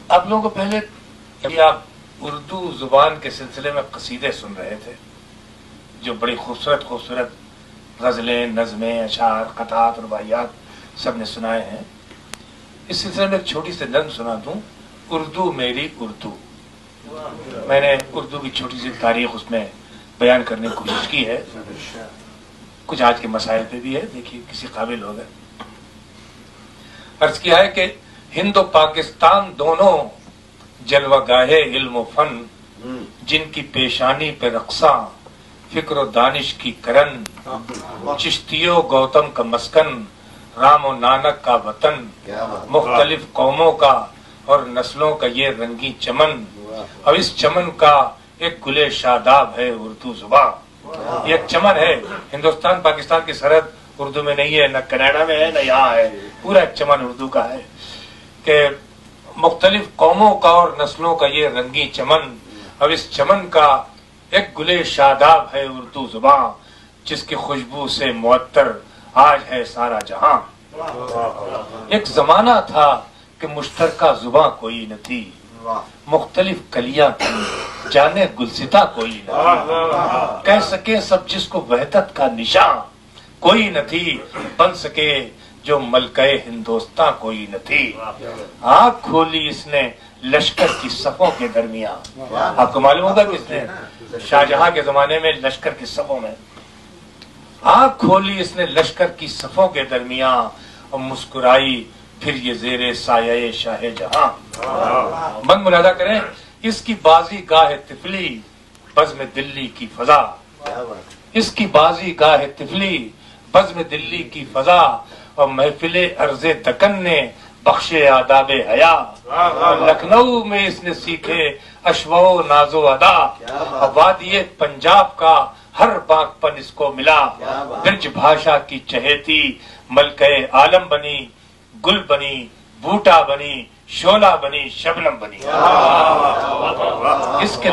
آپ لوگوں کو پہلے ابھی آپ اردو زبان کے سلسلے میں قصیدے سن رہے تھے جو بڑی خوبصورت خوبصورت غزلیں، نظمیں، اشعار، قطعات، رباعیات سب نے سنائے ہیں. اس سلسلے میں ایک چھوٹی سی نظم سنا دوں، اردو میری اردو. میں نے اردو کی چھوٹی سی تاریخ اس میں بیان کرنے کی کوشش کی ہے، کچھ آج کے مسائل پہ بھی ہے، دیکھیے کسی قابل ہوگا. عرض کیا ہے کہ ہند و پاکستان دونوں جلوہ گاہے علم و فن، جن کی پیشانی پہ رقصاں فکر و دانش کی کرن، چشتیو گوتم کا مسکن، رام و نانک کا وطن، مختلف قوموں کا اور نسلوں کا یہ رنگی چمن، اور اس چمن کا ایک گلے شاداب ہے اردو زبان. یہ ایک چمن ہے. ہندوستان پاکستان کی سرحد اردو میں نہیں ہے، نہ کینیڈا میں ہے نہ یہاں ہے، پورا ایک چمن اردو کا ہے کہ مختلف قوموں کا اور نسلوں کا یہ رنگی چمن، اور اس چمن کا ایک گلے شاداب ہے اردو زبان، جس کی خوشبو سے معطر آج ہے سارا جہاں. ایک زمانہ تھا کہ مشترکہ زباں کوئی نہ تھی، مختلف کلیاں تھیں جانے گلستہ کوئی نہ تھی، کہہ سکے سب جس کو وحدت کا نشان کوئی نہ تھی، بن سکے جو ملکہ ہندوستان کوئی نہ تھی. آنکھ کھولی اس نے لشکر کی صفوں کے درمیان. آپ کو معلوم ہوگا کس نے؟ شاہجہاں کے زمانے میں لشکر کی صفوں میں آنکھ کھولی اس نے لشکر کی صفوں کے درمیان، اور مسکرائی پھر یہ زیر سایہ شاہ جہاں. من ملاحظہ کریں، اس کی بازی گاہ طفلی بزم دلی کی فضا، اس کی بازی گاہ طفلی بزم دلی کی فضا، اور محفل عرض دکن نے بخشے آداب حیا، اور لکھنؤ میں اس نے سیکھے اشو ناز و ادا، اور وادی پنجاب کا ہر باغ پن اس کو ملا، برج بھاشا کی چہیتی ملکہ عالم بنی، گل بنی، بوٹا بنی، شولا بنی، شبنم بنی. اس کے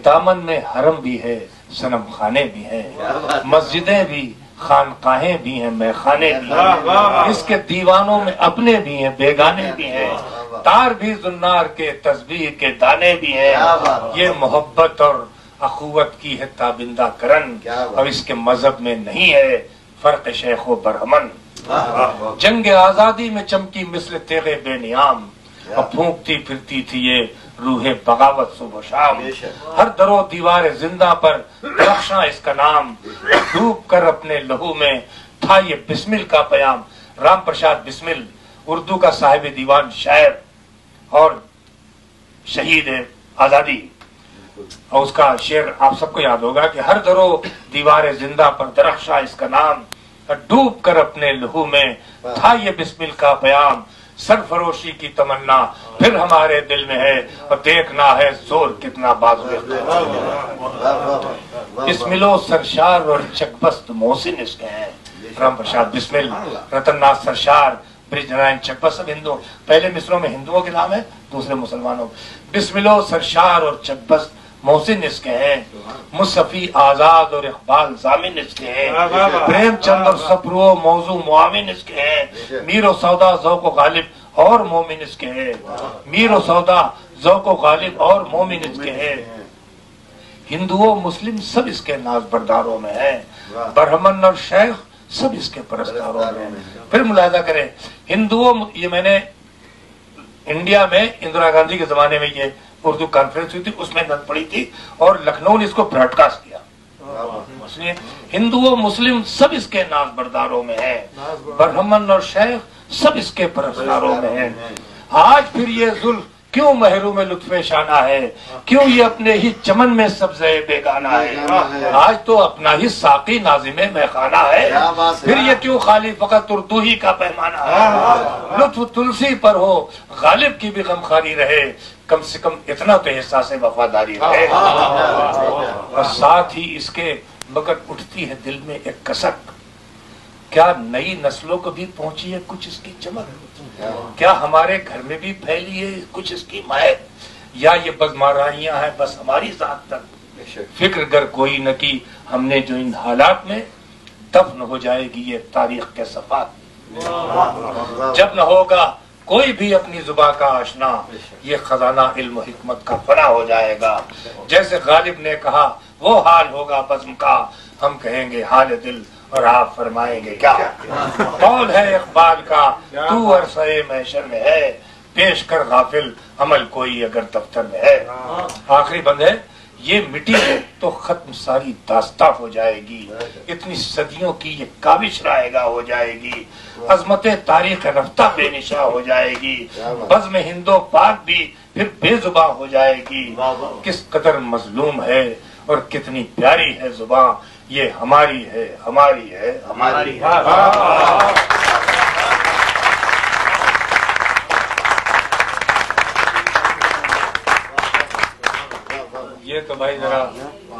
دامن میں حرم بھی ہے، صنم خانے بھی ہیں، مسجدیں بھی، خانقاہیں بھی ہیں، میخانے بھی ہیں. اس کے دیوانوں میں اپنے بھی ہیں، بیگانے بھی ہیں، تار بھی زنار کے، تسبیح کے دانے بھی ہیں. یہ محبت اور اخوت کی ہے تابندہ کرن، اور اس کے مذہب میں نہیں ہے فرق شیخ و برہمن. جنگ آزادی میں چمکی مثل تیغ بے نیام، اور پھونکتی پھرتی تھی یہ روح بغاوت صبح و شام. ہر در و دیوار زندہ پر درخشاں اس کا نام، ڈوب کر اپنے لہو میں تھا یہ بسمل کا پیام. رام پرساد بسمل اردو کا صاحب دیوان، شاعر اور شہید آزادی، اور اس کا شعر آپ سب کو یاد ہوگا کہ ہر در و دیوار زندہ پر درخشاں اس کا نام، ڈوب کر اپنے لہو میں تھا یہ بسمل کا پیام. سرفروشی کی تمنا پھر ہمارے دل میں ہے، اور دیکھنا ہے زور کتنا بازو اختیار. بسمل و سرشار اور چکبست محسن اس کے ہیں. رام پرساد بسمل، رتن ناتھ سرشار، برج نارائن چکبست، سب ہندو. پہلے مصروں میں ہندوؤں کے نام ہے، دوسرے مسلمانوں. بسمل و سرشار اور چکبست محسن اس کے ہیں، مصطفی آزاد اور اقبال ضامن اس کے ہیں، پریم چند اور سپرو موضوع معاون اس کے ہیں، میر و سودا ذوق و غالب اور مومن اس کے ہیں، میر و سودا ذوق و غالب اور مومن اس کے ہیں. ہندو مسلم سب اس کے ناز برداروں میں ہیں، برہمن اور شیخ سب اس کے پرستاروں میں ہیں. پھر ملاحظہ کریں، ہندوؤں، یہ میں نے انڈیا میں اندرا گاندھی کے زمانے میں یہ اردو کانفرنس ہوئی تھی، اس میں نت پڑی تھی، اور لکھنؤ نے اس کو براڈ کاسٹ کیا. ہندو مسلم سب اس کے ناز برداروں میں ہیں، برہمن اور شیخ سب اس کے پرستاروں میں ہیں. آج پھر یہ ظلم کیوں محروم لطف شانہ ہے، کیوں یہ اپنے ہی چمن میں سبزہ بیگانہ ہے. آج تو اپنا ہی ساقی ناظم میخانہ ہے، پھر یہ کیوں خالی فقط اردو ہی کا پیمانہ ہے. لطف تلسی پر ہو، غالب کی بھی غمخواری رہے، کم سے کم اتنا تو احساس وفاداری رہے. اور ساتھ ہی اس کے مگر اٹھتی ہے دل میں ایک کسک، کیا نئی نسلوں کو بھی پہنچی ہے کچھ اس کی چمک؟ کیا ہمارے گھر میں بھی پھیلی ہے کچھ اس کی مہک؟ یا یہ بزمارائیاں ہیں بس ہماری ذات تک؟ فکر گر کوئی نہ کی ہم نے جو ان حالات میں، دفن ہو جائے گی یہ تاریخ کے صفحات. جب نہ ہوگا کوئی بھی اپنی زبان کا آشنا یہ خزانہ علم و حکمت کا فنا ہو جائے گا. جیسے غالب نے کہا وہ حال ہوگا بزم کا، ہم کہیں گے حال دل اور آپ فرمائیں گے کیا. قول ہے اقبال کا تو عرصۂ محشر میں ہے، پیش کر غافل عمل کوئی اگر دفتر میں ہے. آخری بند ہے، یہ مٹی ہے تو ختم ساری داستاں ہو جائے گی، اتنی صدیوں کی یہ کاوش رائے گا ہو جائے گی، عظمت تاریخ رفتہ بے نشاں ہو جائے گی، بزم ہند و پاک بھی پھر بے زباں ہو جائے گی. کس قدر مظلوم ہے اور کتنی پیاری ہے زباں، یہ ہماری ہے ہماری ہے ہماری ہے. یہ تو بھائی ذرا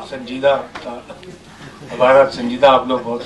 سنجیدہ تھا، ہمارا سنجیدہ آپ لوگ بہت